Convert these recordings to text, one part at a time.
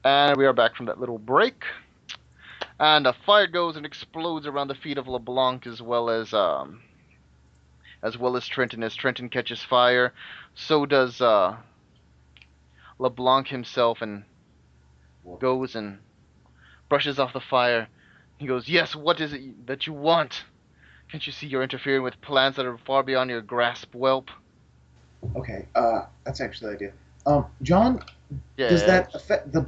And we are back from that little break. And a fire goes and explodes around the feet of LeBlanc as well as Trenton. As Trenton catches fire, so does LeBlanc himself, and goes and brushes off the fire. He goes, "Yes, what is it that you want? Can't you see you're interfering with plans that are far beyond your grasp, whelp?" Okay, that's actually the idea. John, does Yeah. that affect the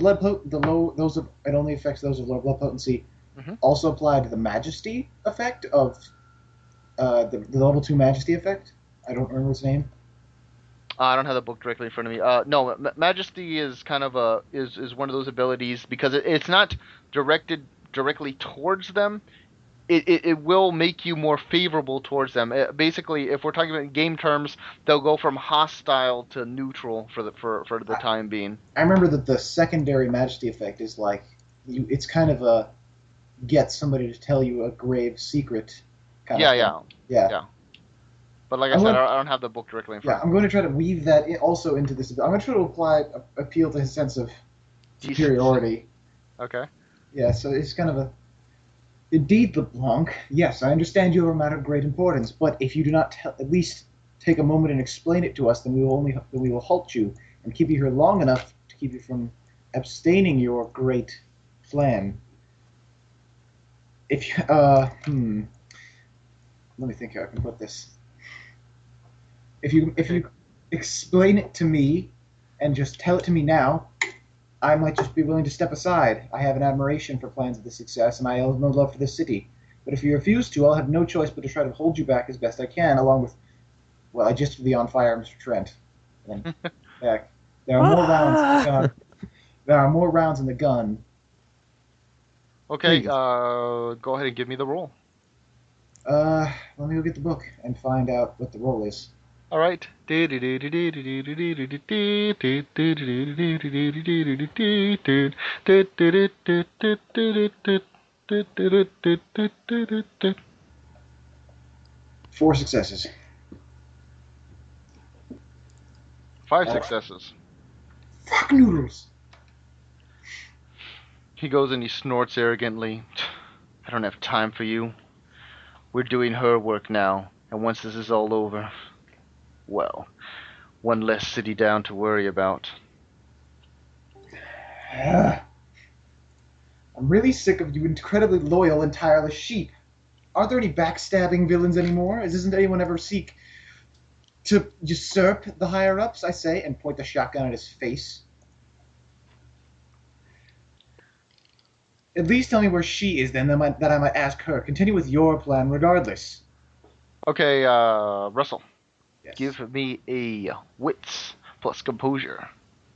it only affects those of low blood potency Mm-hmm. also apply to the majesty effect of the level 2 majesty effect? I don't remember its name. I don't have the book directly in front of me. No, Majesty is kind of is one of those abilities because it's not directed directly towards them. It will make you more favorable towards them. Basically, if we're talking about in game terms, they'll go from hostile to neutral for the time being. I remember that the secondary majesty effect is like it's kind of a get somebody to tell you a grave secret kind of Yeah, thing. yeah, Yeah. yeah. But like I I'm said, going I don't have the book directly in yeah, front of I'm me. going to try to weave that also into this. I'm going to try to apply appeal to his sense of Decency. superiority. Okay. Yeah, so it's kind of a indeed, LeBlanc. Yes, I understand you are a matter of great importance, but if you do not at least take a moment and explain it to us, then we will halt you and keep you here long enough to keep you from abstaining your great plan. If you, let me think how I can put this. If Okay. you explain it to me and just tell it to me now, I might just be willing to step aside. I have an admiration for plans of this success, and I have no love for this city. But if you refuse to, I'll have no choice but to try to hold you back as best I can, along with, well, I just be on fire, Mr. Trent. And then back. There are more rounds in the gun. There are more rounds in the gun. Okay. Please. Go ahead and give me the roll. Let me go get the book and find out what the roll is. All right. Four successes. Five successes. Fuck noodles. He goes and he snorts arrogantly. "I don't have time for you. We're doing her work now, and once this is all over, well, one less city down to worry about." I'm really sick of you incredibly loyal and tireless sheep. Aren't there any backstabbing villains anymore? Doesn't anyone ever seek to usurp the higher ups? I say, and point the shotgun at his face. At least tell me where she is, then that I might ask her. Continue with your plan, regardless. Okay, Russell, Yes. give me a wits plus composure.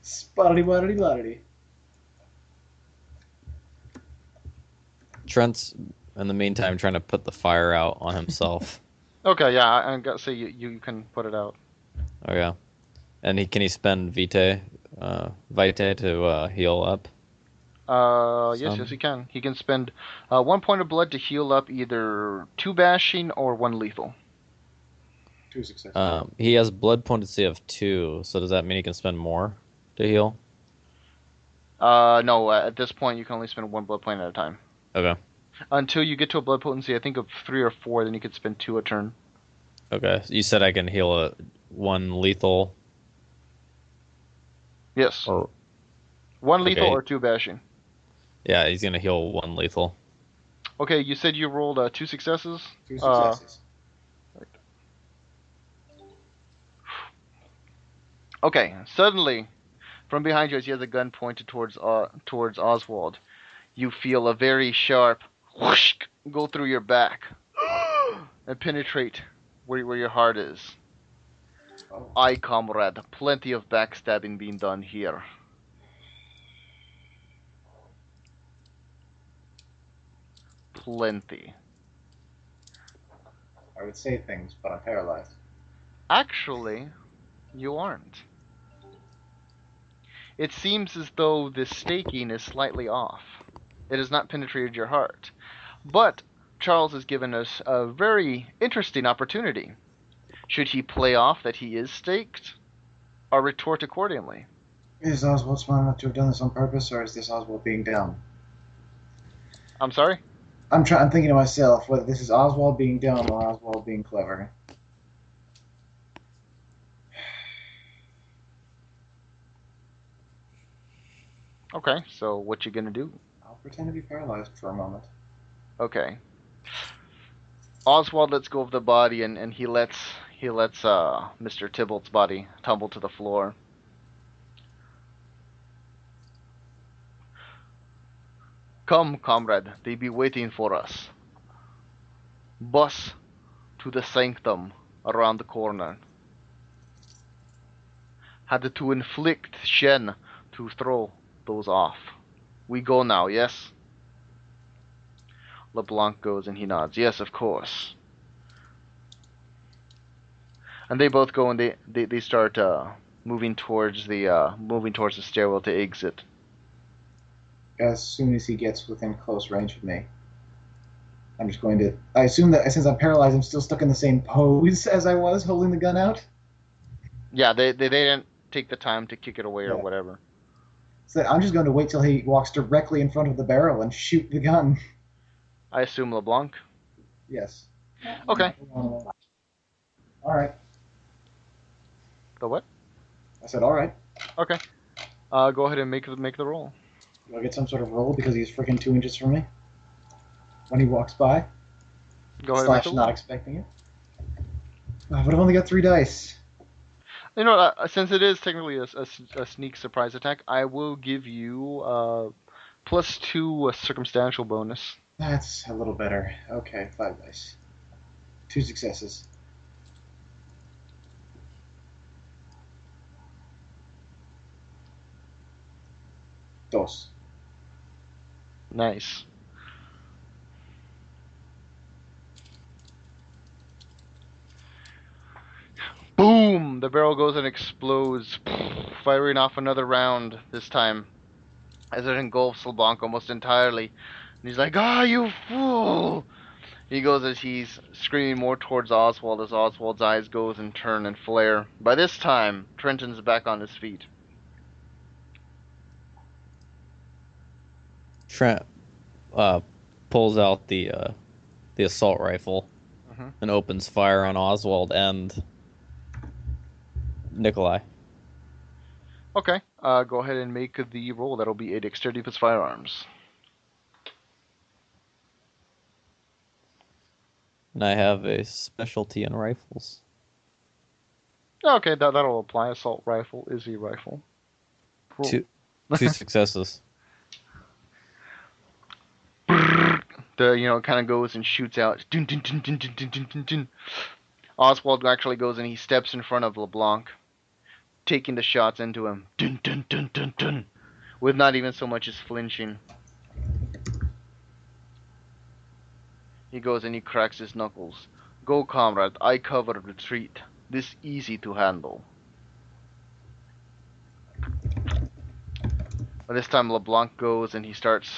Spottity wottity blottity. Trent's in the meantime trying to put the fire out on himself. Okay, yeah, I gotta say you can put it out. Oh yeah, and can he spend vitae to heal up? Yes, he can. He can spend 1 point of blood to heal up either 2 bashing or 1 lethal. Two successes. He has blood potency of 2, so does that mean he can spend more to heal? No, at this point you can only spend 1 blood point at a time. Okay. Until you get to a blood potency, I think of 3 or 4, then you could spend 2 a turn. Okay. You said I can heal 1 lethal. Yes. Or 1 lethal okay. or 2 bashing. Yeah, he's gonna heal 1 lethal. Okay, you said you rolled 2 successes. Two successes. Okay, suddenly, from behind you, as you have the gun pointed towards Oswald, you feel a very sharp whoosh go through your back and penetrate where your heart is. Oh. Aye, comrade, plenty of backstabbing being done here. Plenty. I would say things, but I'm paralyzed. Actually, you aren't. It seems as though this staking is slightly off. It has not penetrated your heart. But Charles has given us a very interesting opportunity. Should he play off that he is staked, or retort accordingly? Is Oswald smart enough to have done this on purpose, or is this Oswald being dumb? I'm sorry? I'm thinking to myself whether this is Oswald being dumb or Oswald being clever. Okay, so what you gonna do? I'll pretend to be paralyzed for a moment. Okay. Oswald lets go of the body and he lets Mr. Tybalt's body tumble to the floor. Come, comrade, they be waiting for us. Bus to the sanctum around the corner. Had to inflict Shen to throw those off. We go now, yes? LeBlanc goes and he nods. Yes, of course. And they both go and they start moving towards the stairwell to exit. As soon as he gets within close range of me, I'm just going to. I assume that since I'm paralyzed, I'm still stuck in the same pose as I was holding the gun out. Yeah, they didn't take the time to kick it away or Yeah. whatever. So I'm just going to wait till he walks directly in front of the barrel and shoot the gun. I assume LeBlanc. Yes. Okay. All right. The what? I said, all right. Okay. Go ahead and make the roll. Do I get some sort of roll because he's freaking 2 inches from me when he walks by? Go ahead and make Slash the not roll. expecting it. But I've only got 3 dice. You know, since it is technically a sneak surprise attack, I will give you +2 circumstantial bonus. That's a little better. Okay, 5 dice. 2 successes. Dos. Nice. Boom! The barrel goes and explodes, firing off another round this time, as it engulfs LeBlanc almost entirely. And he's like, "Ah, you fool!" He goes as he's screaming more towards Oswald as Oswald's eyes goes and turn and flare. By this time, Trenton's back on his feet. Trent pulls out the assault rifle and opens fire on Oswald and Nikolai. Okay, go ahead and make the roll. That'll be a dexterity plus firearms. And I have a specialty in rifles. Okay, that'll apply. Assault rifle is a rifle. Roll. Two successes. It kind of goes and shoots out. Dun, dun, dun, dun, dun, dun, dun, dun. Oswald actually goes and he steps in front of LeBlanc, taking the shots into him. Dun, dun, dun, dun, dun, with not even so much as flinching. He goes and he cracks his knuckles. Go, comrade, I cover retreat. This easy to handle. But this time LeBlanc goes and he starts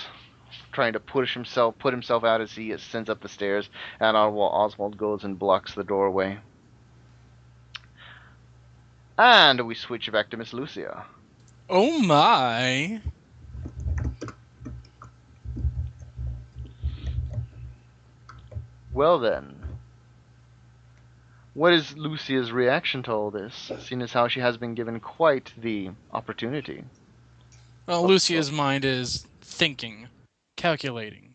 trying to put himself out as he ascends up the stairs, and Oswald goes and blocks the doorway. And we switch back to Miss Lucia. Oh my! Well then, what is Lucia's reaction to all this, seeing as how she has been given quite the opportunity? Well, Lucia's mind is thinking, calculating,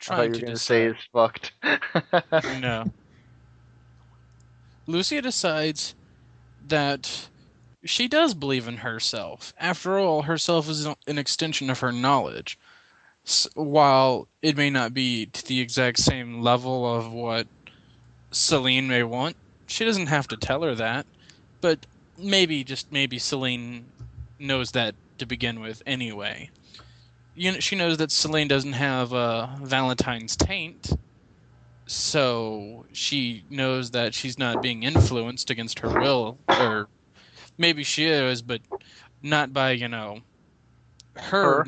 I thought trying you were to going to say decide. it's fucked. No. Lucia decides that she does believe in herself. After all, herself is an extension of her knowledge. While it may not be to the exact same level of what Celine may want, she doesn't have to tell her that. But maybe, just maybe, Celine knows that to begin with anyway. She knows that Celine doesn't have Valentine's taint, so she knows that she's not being influenced against her will, or maybe she is, but not by, her.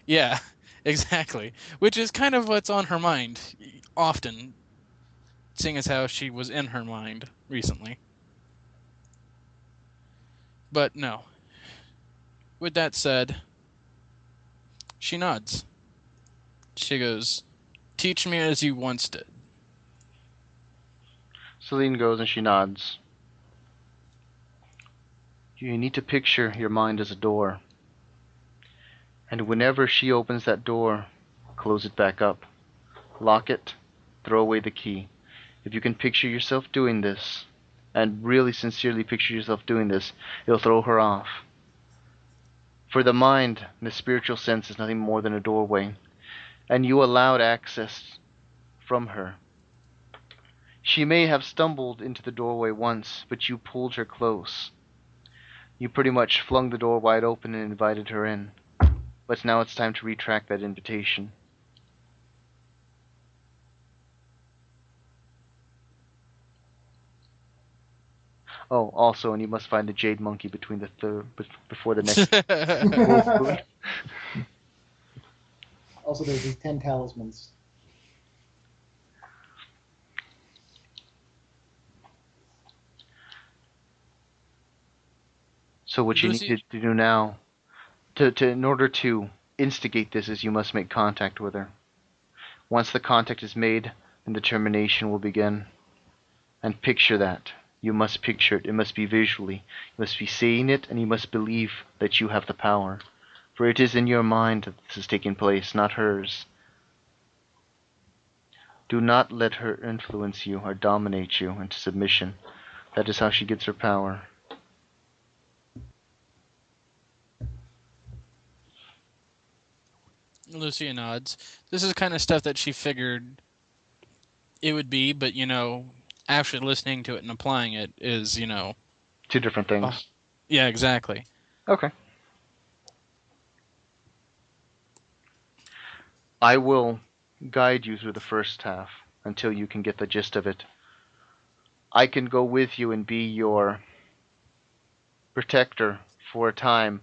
Yeah, exactly. Which is kind of what's on her mind often, seeing as how she was in her mind recently. But no. With that said, she nods. She goes, "Teach me as you once did." Celine goes and she nods. You need to picture your mind as a door. And whenever she opens that door, close it back up. Lock it, throw away the key. If you can picture yourself doing this, and really sincerely picture yourself doing this, it'll throw her off. For the mind, in the spiritual sense, is nothing more than a doorway, and you allowed access from her. She may have stumbled into the doorway once, but you pulled her close. You pretty much flung the door wide open and invited her in. But now it's time to retract that invitation. Oh, also, and you must find the jade monkey before the next full moon. Also, there's these 10 talismans. So what you need to do now, in order to instigate this, is you must make contact with her. Once the contact is made, then determination will begin. And picture that. You must picture it. It must be visually. You must be seeing it, and you must believe that you have the power. For it is in your mind that this is taking place, not hers. Do not let her influence you or dominate you into submission. That is how she gets her power. Lucia nods. This is the kind of stuff that she figured it would be, but, actually listening to it and applying it is, Two different things. Yeah, exactly. Okay. I will guide you through the first half until you can get the gist of it. I can go with you and be your protector for a time,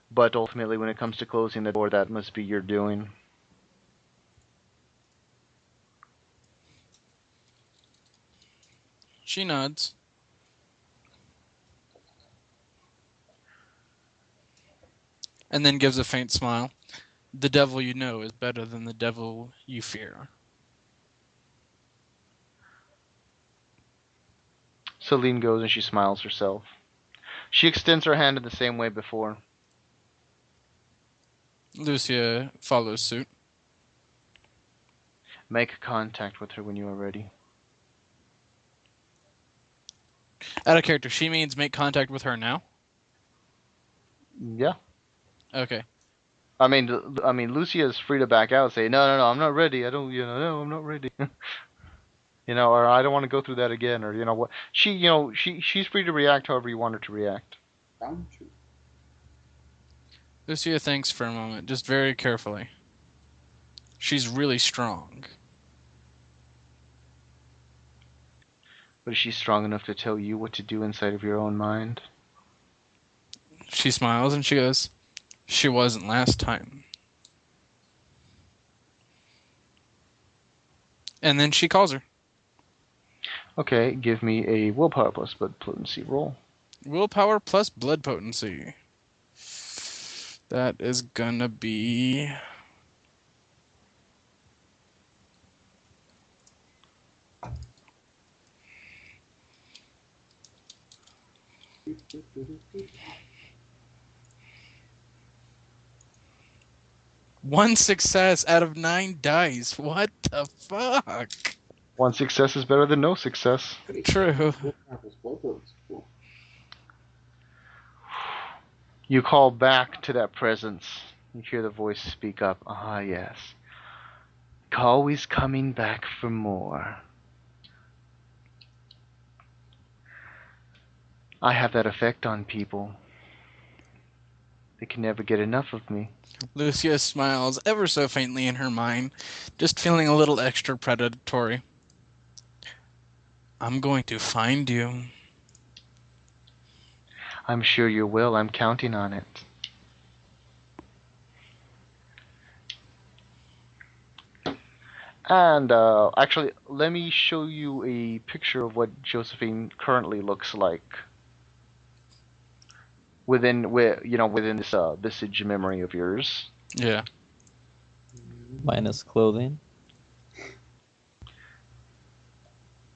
but ultimately when it comes to closing the door, that must be your doing. She nods. And then gives a faint smile. The devil you know is better than the devil you fear. Celine goes and she smiles herself. She extends her hand in the same way before. Lucia follows suit. Make contact with her when you are ready. Out of character, she means make contact with her now? Yeah. Okay. I mean, Lucia is free to back out and say, no, I'm not ready. I don't, no, I'm not ready. Or I don't want to go through that again, or what. She's free to react however you want her to react. Lucia thinks for a moment, just very carefully. She's really strong. But is she strong enough to tell you what to do inside of your own mind? She smiles and she goes, "She wasn't last time." And then she calls her. Okay, give me a willpower plus blood potency roll. Willpower plus blood potency. That is gonna be... One success out of 9 dice. What the fuck? One success is better than no success. True. You call back to that presence. You hear the voice speak up. Ah, yes. Always coming back for more. I have that effect on people. They can never get enough of me. Lucia smiles ever so faintly in her mind, just feeling a little extra predatory. I'm going to find you. I'm sure you will. I'm counting on it. And actually, let me show you a picture of what Josephine currently looks like. within this visage memory of yours. Yeah. Minus clothing.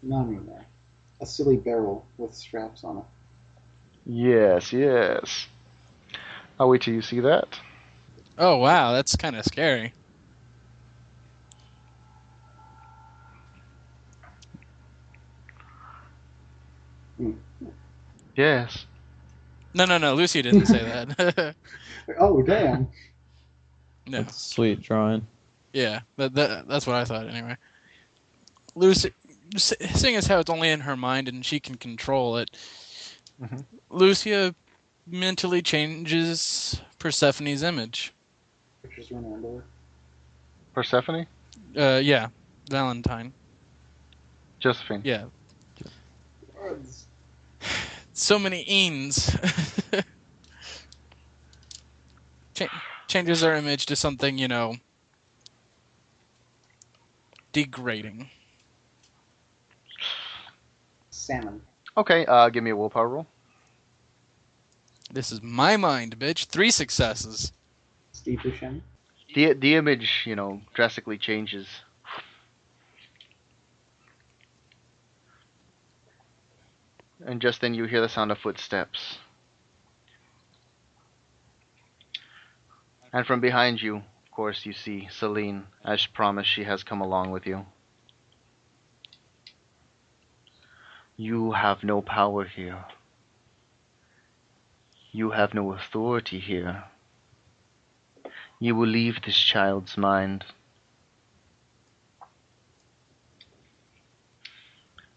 None. A silly barrel with straps on it. Yes, yes. I'll wait till you see that. Oh wow, that's kind of scary. Yes. No, Lucia didn't say that. Oh, damn. No. That's a sweet drawing. Yeah, that's what I thought anyway. Lucy, seeing as how it's only in her mind and she can control it, Mm-hmm. Lucia mentally changes Persephone's image. Pictures remember. Persephone? Yeah, Valentine. Josephine. Yeah, Words. so many Eans. Changes her image to something, degrading. Salmon. Okay, give me a willpower roll. This is my mind, bitch. 3 successes. Steve Buscemi. The image, drastically changes. And just then you hear the sound of footsteps. And from behind you, of course, you see Celine. As promised, she has come along with you. You have no power here. You have no authority here. You will leave this child's mind.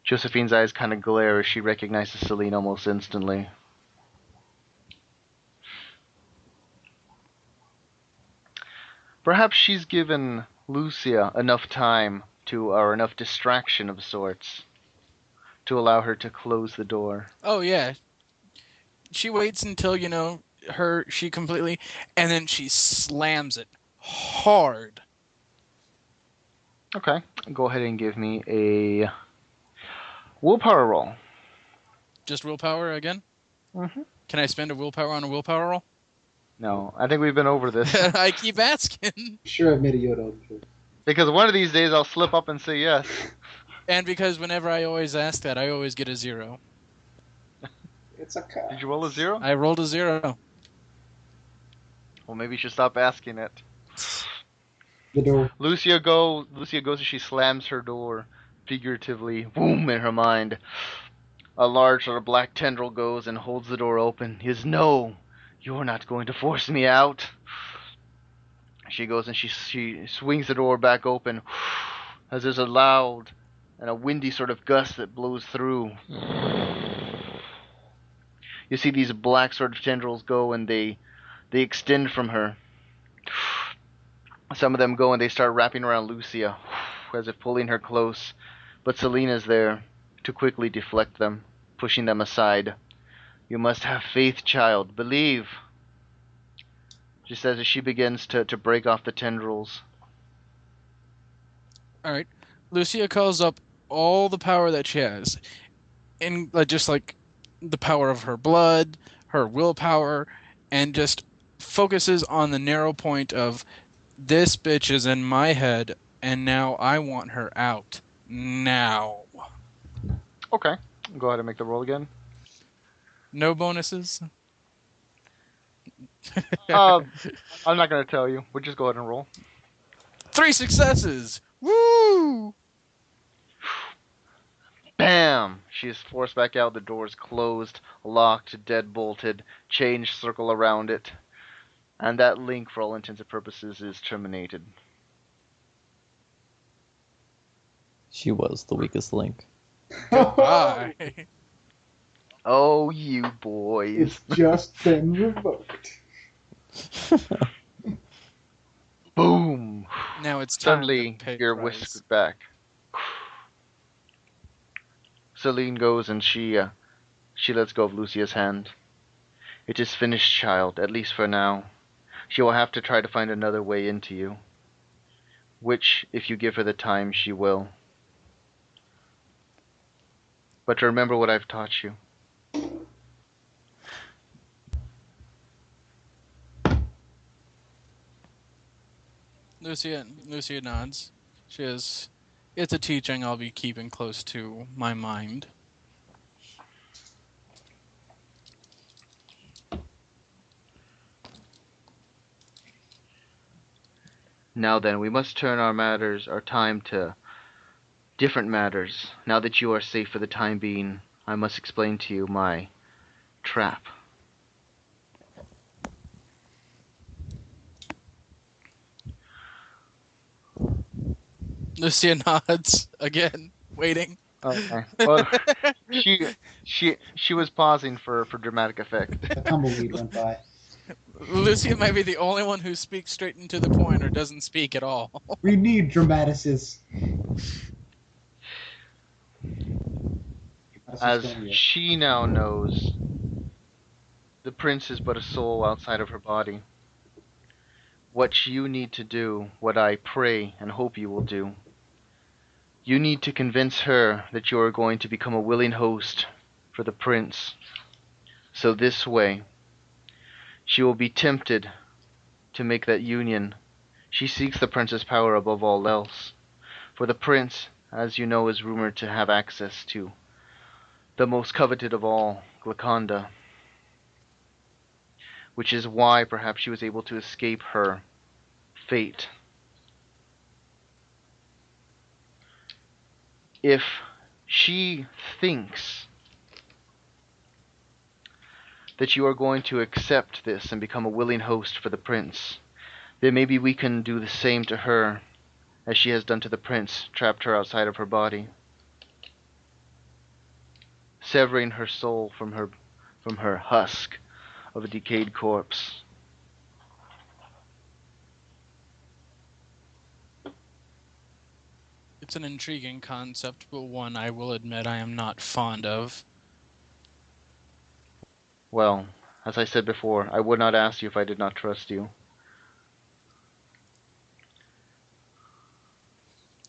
Josephine's eyes kind of glare as she recognizes Celine almost instantly. Perhaps she's given Lucia enough time or enough distraction of sorts, to allow her to close the door. Oh yeah. She waits until, she completely, and then she slams it hard. Okay, go ahead and give me a willpower roll. Just willpower again? Mm-hmm. Can I spend a willpower on a willpower roll? No, I think we've been over this. I keep asking. Sure, I've made a Yoda joke. Because one of these days I'll slip up and say yes. And because whenever I always ask that, I always get a 0. It's a cut. Did you roll a 0? I rolled a 0. Well, maybe you should stop asking it. The door. Lucia goes as she slams her door, figuratively, boom, in her mind. A large sort of black tendril goes and holds the door open. He says, "No, you're not going to force me out." She goes and she swings the door back open as there's a loud and a windy sort of gust that blows through. You see these black sort of tendrils go and they extend from her. Some of them go and they start wrapping around Lucia, as if pulling her close. But Selena's there to quickly deflect them, pushing them aside. "You must have faith, child. Believe," she says as she begins to break off the tendrils. Alright. Lucia calls up all the power that she has. And just like the power of her blood, her willpower, and just focuses on the narrow point of, this bitch is in my head, and now I want her out. Now. Okay, go ahead and make the roll again. No bonuses? I'm not going to tell you. We'll just go ahead and roll. 3 successes! Woo! Bam! She is forced back out. The door is closed, locked, dead-bolted, chains circle around it. And that link, for all intents and purposes, is terminated. She was the weakest link. Goodbye. Oh, you boys. It's just been revoked. Boom! Now it's time Suddenly, to pay you're price. whisked back. Celine goes and she lets go of Lucia's hand. "It is finished, child, at least for now. She will have to try to find another way into you. Which, if you give her the time, she will. But remember what I've taught you. Lucia nods. She is. It's a teaching I'll be keeping close to my mind. Now then, we must turn our time to different matters. Now that you are safe for the time being, I must explain to you my trap. Lucia nods again, waiting. Okay. Well, she was pausing for dramatic effect. A tumbleweed went by. Lucia might be the only one who speaks straight into the point or doesn't speak at all. We need dramatists. As she now knows, the prince is but a soul outside of her body. What you need to do, what I pray and hope you will do, you need to convince her that you are going to become a willing host for the prince. So this way, she will be tempted to make that union. She seeks the prince's power above all else. For the prince, as you know, is rumored to have access to the most coveted of all, Glyconda. Which is why perhaps she was able to escape her fate. If she thinks that you are going to accept this and become a willing host for the prince, then maybe we can do the same to her as she has done to the prince, trapped her outside of her body, severing her soul from her husk of a decayed corpse. It's an intriguing concept, but one I will admit I am not fond of. Well, as I said before, I would not ask you if I did not trust you.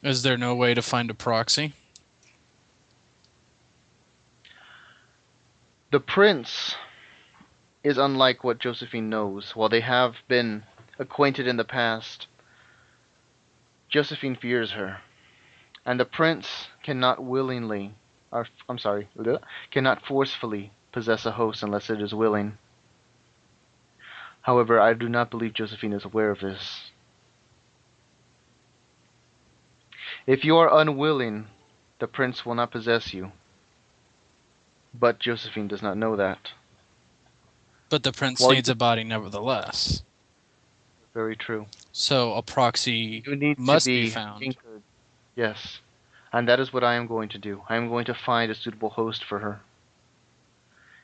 Is there no way to find a proxy? The prince is unlike what Josephine knows. While they have been acquainted in the past, Josephine fears her. And the prince cannot cannot forcefully possess a host unless it is willing. However, I do not believe Josephine is aware of this. If you are unwilling, the prince will not possess you. But Josephine does not know that. But the prince Well, needs a body nevertheless. Very true. So a proxy You need must to be found. anchored. Yes. And that is what I am going to do. I am going to find a suitable host for her.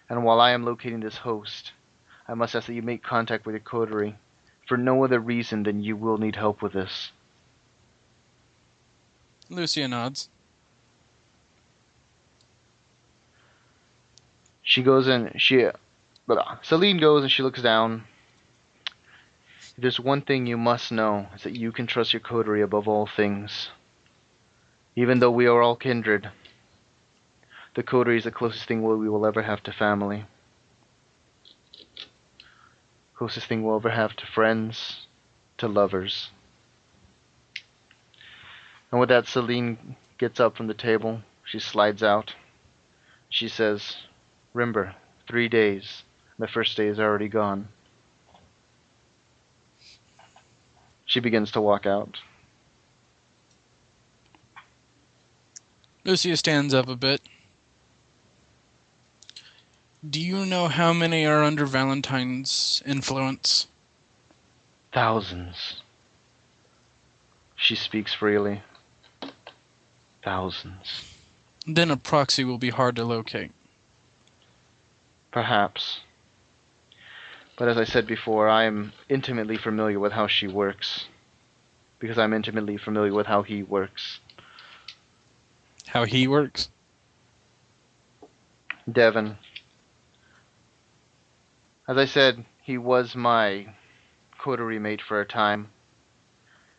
And while I am locating this host, I must ask that you make contact with your coterie, for no other reason than you will need help with this. Lucia nods. She goes in, Celine goes and she looks down. If there's one thing you must know, is that you can trust your coterie above all things. Even though we are all kindred, the coterie is the closest thing we will ever have to family. Closest thing we'll ever have to friends, to lovers. And with that, Celine gets up from the table. She slides out. She says, "Remember, 3 days. The first day is already gone." She begins to walk out. Lucia stands up a bit. Do you know how many are under Valentine's influence? Thousands. She speaks freely. Thousands. Then a proxy will be hard to locate. Perhaps. But as I said before, I am intimately familiar with how she works. Because I'm intimately familiar with how he works. How he works? Devon. As I said, he was my coterie mate for a time.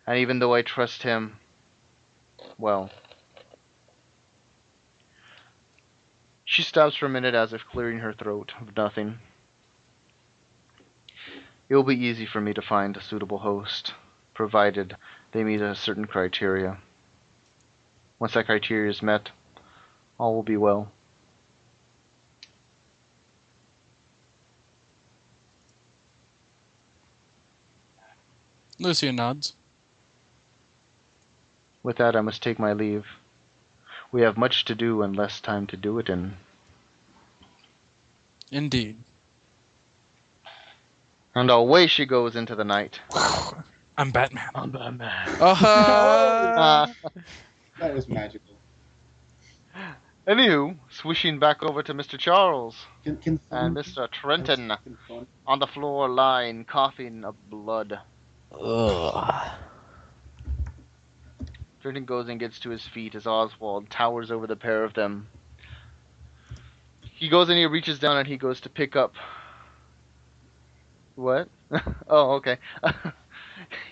And even though I trust him, well... She stops for a minute as if clearing her throat of nothing. It will be easy for me to find a suitable host. provided they meet a certain criteria. Once that criteria is met, all will be well. Lucia nods. With that, I must take my leave. We have much to do and less time to do it in. Indeed. And away she goes into the night. I'm Batman. I'm Batman. Uh-huh. That was magical. Anywho, swishing back over to Mr. Charles Can and Mr. Trenton can fun- on the floor lying, coughing up blood. Ugh. Trenton goes and gets to his feet as Oswald towers over the pair of them. He goes and he reaches down and he goes to pick up... What? Oh, okay.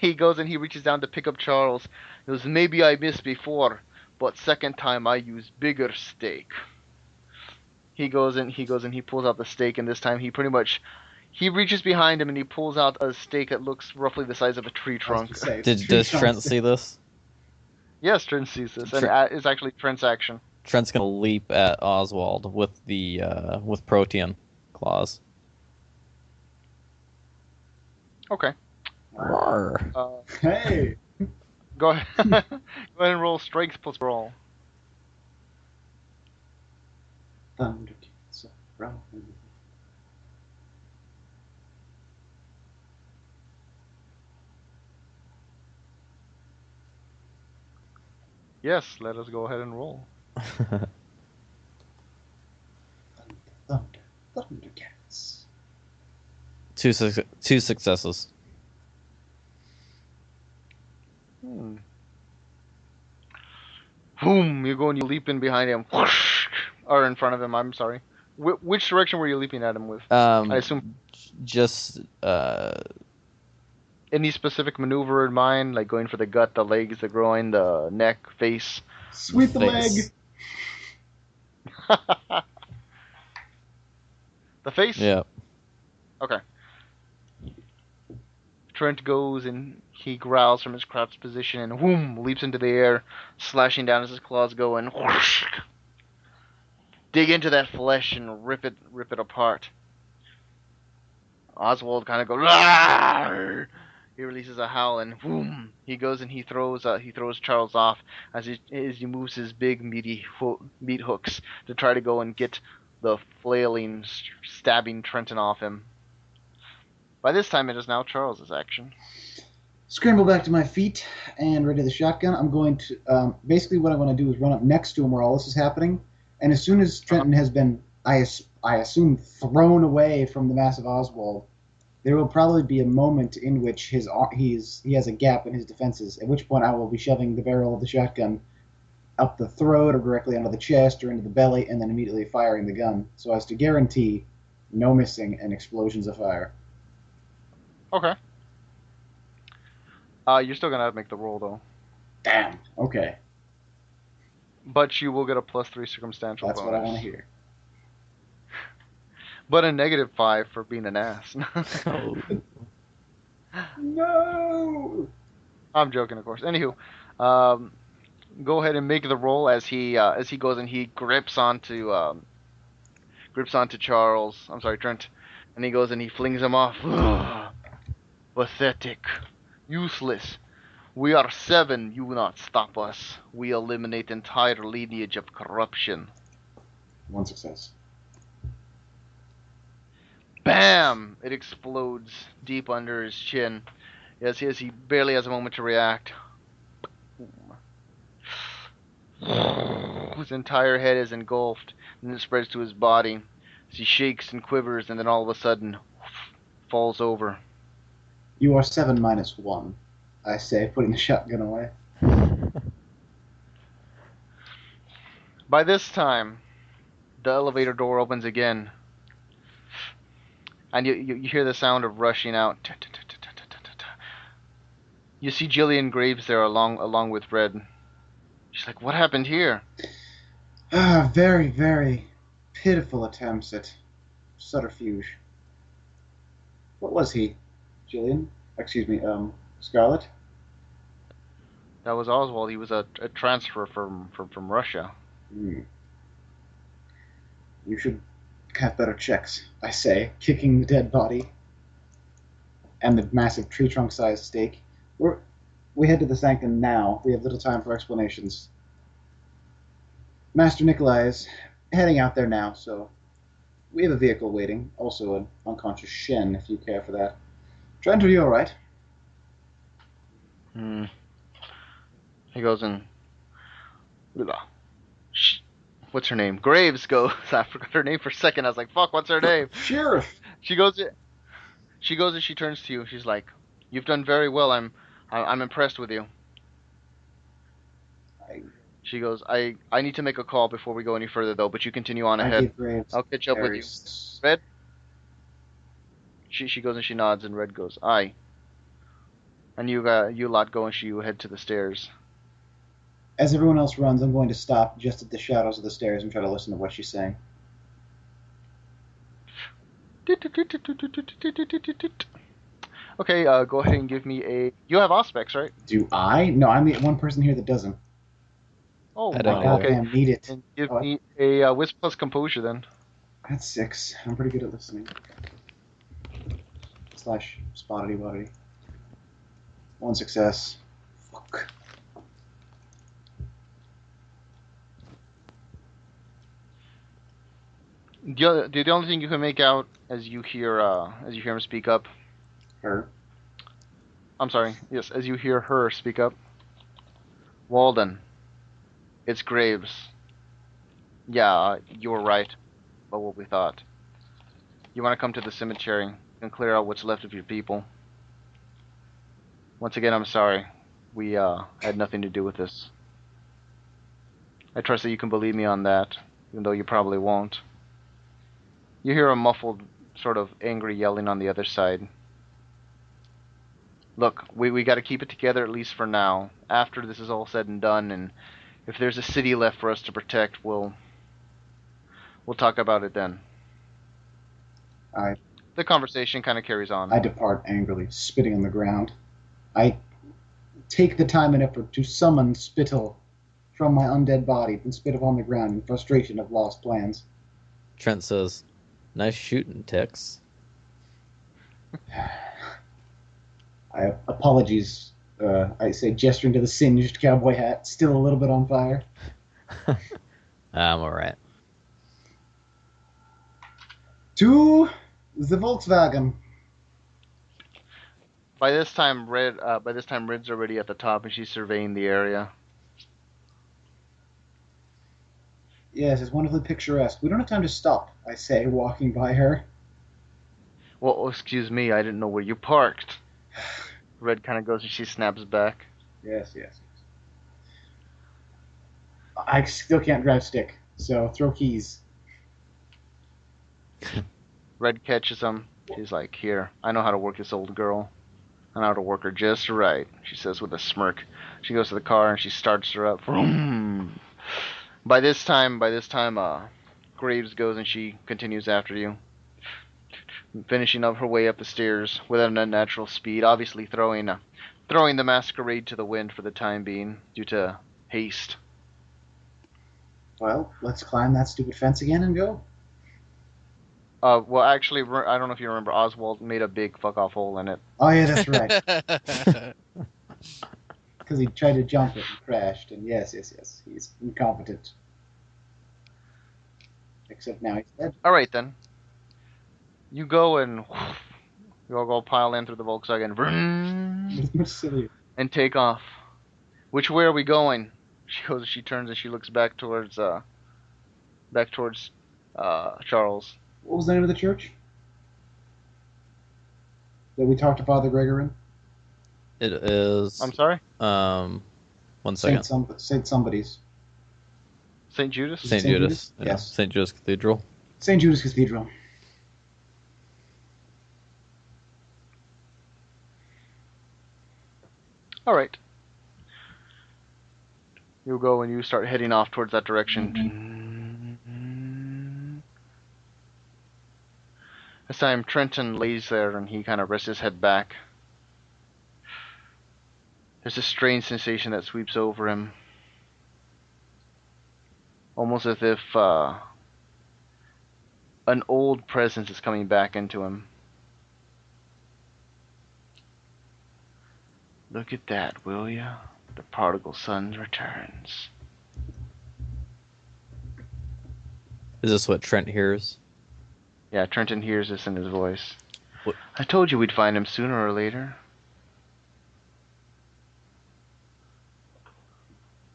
He goes and he reaches down to pick up Charles. He goes, maybe I missed before, but second time I use bigger stake. He goes and he pulls out the stake, and this time he pretty much... He reaches behind him and he pulls out a stake that looks roughly the size of a tree trunk. Does Trent see this? Yes, Trent sees this, and it's actually Trent's action. Trent's gonna leap at Oswald with the Protean claws. Okay. Hey! Go ahead. Go ahead and roll strength plus brawl. Thundercats around. Yes, let us go ahead and roll. Thundercats. Two successes. Boom! You go and you leap in behind him. Whoosh! Or in front of him, I'm sorry. Which direction were you leaping at him with? I assume... Just, Any specific maneuver in mind? Like going for the gut, the legs, the groin, the neck, face? Sweep the face. leg! The face? Yeah. Okay. Trent goes and he growls from his crouched position and whoom, leaps into the air, slashing down as his claws go and whoosh, dig into that flesh and rip it apart. Oswald kind of goes, "Rawr!" He releases a howl and whoom, he goes and he throws Charles off as he moves his big meat hooks to try to go and get the flailing, stabbing Trenton off him. By this time, it is now Charles's action. Scramble back to my feet and ready the shotgun. I'm going to... basically, what I want to do is run up next to him where all this is happening. And as soon as Trenton has been, I assume, thrown away from the massive Oswald, there will probably be a moment in which he has a gap in his defenses, at which point I will be shoving the barrel of the shotgun up the throat or directly onto the chest or into the belly, and then immediately firing the gun, so as to guarantee no missing and explosions of fire. Okay. You're still gonna have to make the roll though. Damn. Okay. But you will get a +3 circumstantial That's bonus. what I want to hear. But a -5 for being an ass. No! I'm joking, of course. Anywho, go ahead and make the roll as he goes and he grips onto Charles. I'm sorry, Trent. And he goes and he flings him off. Pathetic. Useless. We are 7, you will not stop us. We eliminate entire lineage of corruption. 1 success. Bam! It explodes deep under his chin. Yes, he barely has a moment to react. His entire head is engulfed, and it spreads to his body. As he shakes and quivers, and then all of a sudden, falls over. You are 7 minus 1, I say, putting the shotgun away. By this time, the elevator door opens again. And you hear the sound of rushing out. You see Jillian Graves there along with Red. She's like, what happened here? Very, very pitiful attempts at subterfuge. What was he, Jillian? Excuse me, Scarlet? That was Oswald. He was a transfer from Russia. Hmm. You should have better checks, I say, kicking the dead body and the massive tree trunk-sized stake. We head to the sanctum now. We have little time for explanations. Master Nikolai is heading out there now, so we have a vehicle waiting. Also an unconscious Shen, if you care for that. Trent, are you all right? Hmm. He goes and what's her name? Graves goes. I forgot her name for a second. I was like, "Fuck, what's her name?" Sheriff. She goes. She goes and she turns to you. She's like, "You've done very well. I'm impressed with you." She goes, I need to make a call before we go any further though. But you continue on I ahead. gave Graves I'll catch up with you. Red. She goes and she nods, and Red goes, "Aye." And you lot go and you head to the stairs. As everyone else runs, I'm going to stop just at the shadows of the stairs and try to listen to what she's saying. Okay, go ahead and give me a. You have Auspex, right? Do I? No, I'm the one person here that doesn't. Oh, I don't wow, okay. Goddamn, need it. And give me a Wisp plus Composure then. That's 6. I'm pretty good at listening. / spottity wottity. 1 success. Fuck. The only thing you can make out as you hear him speak up. Her. I'm sorry. Yes, as you hear her speak up. Walden. It's Graves. Yeah, you were right about what we thought. You want to come to the cemetery and clear out what's left of your people. Once again, I'm sorry. We had nothing to do with this. I trust that you can believe me on that, even though you probably won't. You hear a muffled, sort of angry yelling on the other side. Look, we got to keep it together at least for now. After this is all said and done, and if there's a city left for us to protect, we'll talk about it then. The conversation kind of carries on. I depart angrily, spitting on the ground. I take the time and effort to summon spittle from my undead body and spit upon the ground in frustration of lost plans. Trent says, "Nice shooting, Tex." Apologies. I say, gesturing to the singed cowboy hat, still a little bit on fire. I'm alright. To the Volkswagen. By this time, Red's already at the top, and she's surveying the area. Yes, it's wonderfully picturesque. We don't have time to stop, I say, walking by her. Well, excuse me, I didn't know where you parked. Red kind of goes and she snaps back. Yes. I still can't drive stick, so throw keys. Red catches him. She's like, "Here, I know how to work this old girl. I know how to work her just right," she says with a smirk. She goes to the car and she starts her up. Vroom. By this time, Graves goes and she continues after you, finishing up her way up the stairs with an unnatural speed, obviously throwing the masquerade to the wind for the time being due to haste. Well, let's climb that stupid fence again and go. Well, actually, I don't know if you remember, Oswald made a big fuck-off hole in it. Oh, yeah, that's right. Because he tried to jump it and crashed, and yes, he's incompetent. Except now he's dead. All right, then. You go and you all go pile in through the Volkswagen. Vroom, It's much sillier. and take off. Which way are we going? She turns and she looks back towards Charles. What was the name of the church that we talked to Father Gregor in? It is. I'm sorry? 1 second. Saint somebody's. St. Judas? St. St. Judas. Judas? Yes. St. Judas Cathedral. St. Judas Cathedral. All right. You go and you start heading off towards that direction. This time, Trenton lays there and he kind of rests his head back. There's a strange sensation that sweeps over him. Almost as if an old presence is coming back into him. Look at that, will ya? The prodigal son returns. Is this what Trent hears? Yeah, Trenton hears this in his voice. What? I told you we'd find him sooner or later.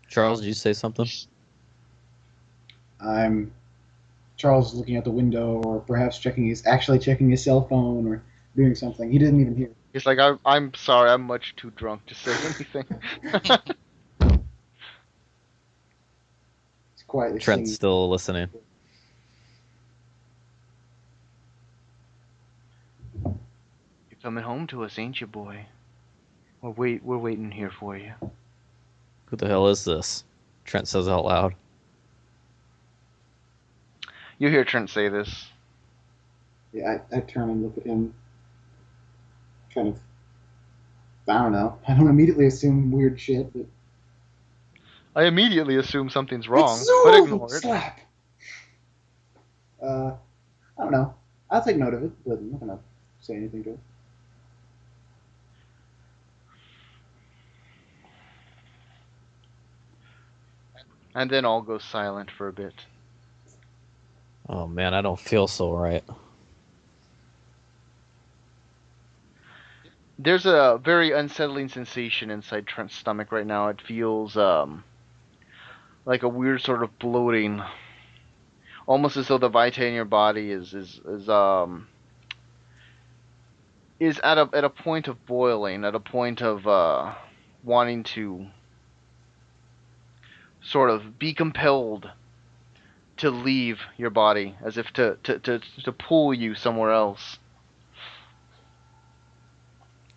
Charles, did you say something? Charles is looking out the window, or perhaps actually checking his cell phone, or doing something. He didn't even hear. He's like, I'm sorry, I'm much too drunk to say anything. He's quietly Trent's singing. still listening. You're coming home to us, ain't you, boy? We're waiting here for you. Who the hell is this? Trent says out loud. You hear Trent say this. Yeah, I turn and look at him. Kind of. I don't know. I don't immediately assume weird shit, but. I immediately assume something's wrong, It's but Zool! ignore it. Slap! I don't know. I'll take note of it, but I'm not gonna say anything to it. And then all goes silent for a bit. Oh man, I don't feel so right. There's a very unsettling sensation inside Trent's stomach right now. It feels like a weird sort of bloating, almost as though the vitae in your body is at a point of boiling, at a point of wanting to sort of be compelled to leave your body, as if to pull you somewhere else.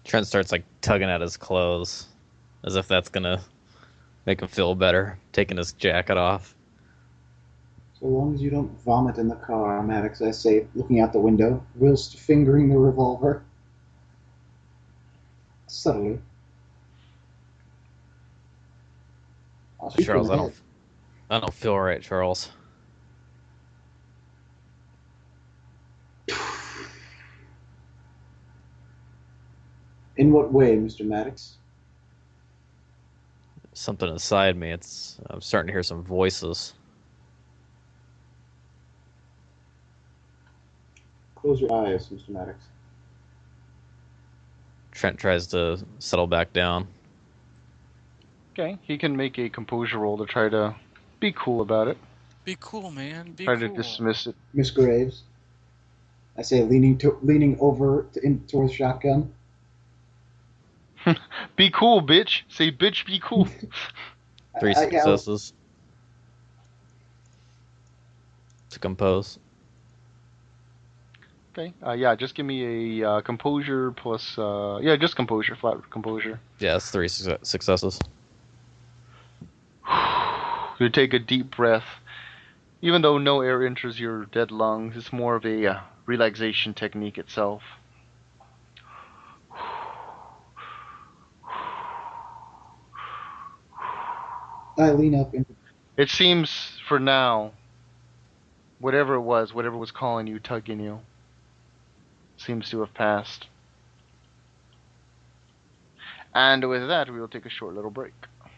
Trent starts like tugging at his clothes, as if that's gonna make him feel better, taking his jacket off. So long as you don't vomit in the car, Maddox, I say, looking out the window, whilst fingering the revolver. Subtly. I'll shoot you in Charles, the head. I don't feel right, Charles. In what way, Mr. Maddox? Something inside me. I'm starting to hear some voices. Close your eyes, Mr. Maddox. Trent tries to settle back down. Okay, he can make a composure roll to try to be cool about it. Be cool, man. Be Try cool. to dismiss it. Miss Graves. I say, leaning over towards shotgun. Be cool, bitch. Say, bitch, be cool. 3 successes. To compose. Okay. Yeah, just give me a composure plus. Just composure, flat composure. Yeah, it's 3 successes. You take a deep breath. Even though no air enters your dead lungs, it's more of a relaxation technique itself. I lean up and It seems, for now, whatever was calling you, tugging you, seems to have passed. And with that, we will take a short little break.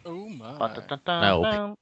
Oh my. No.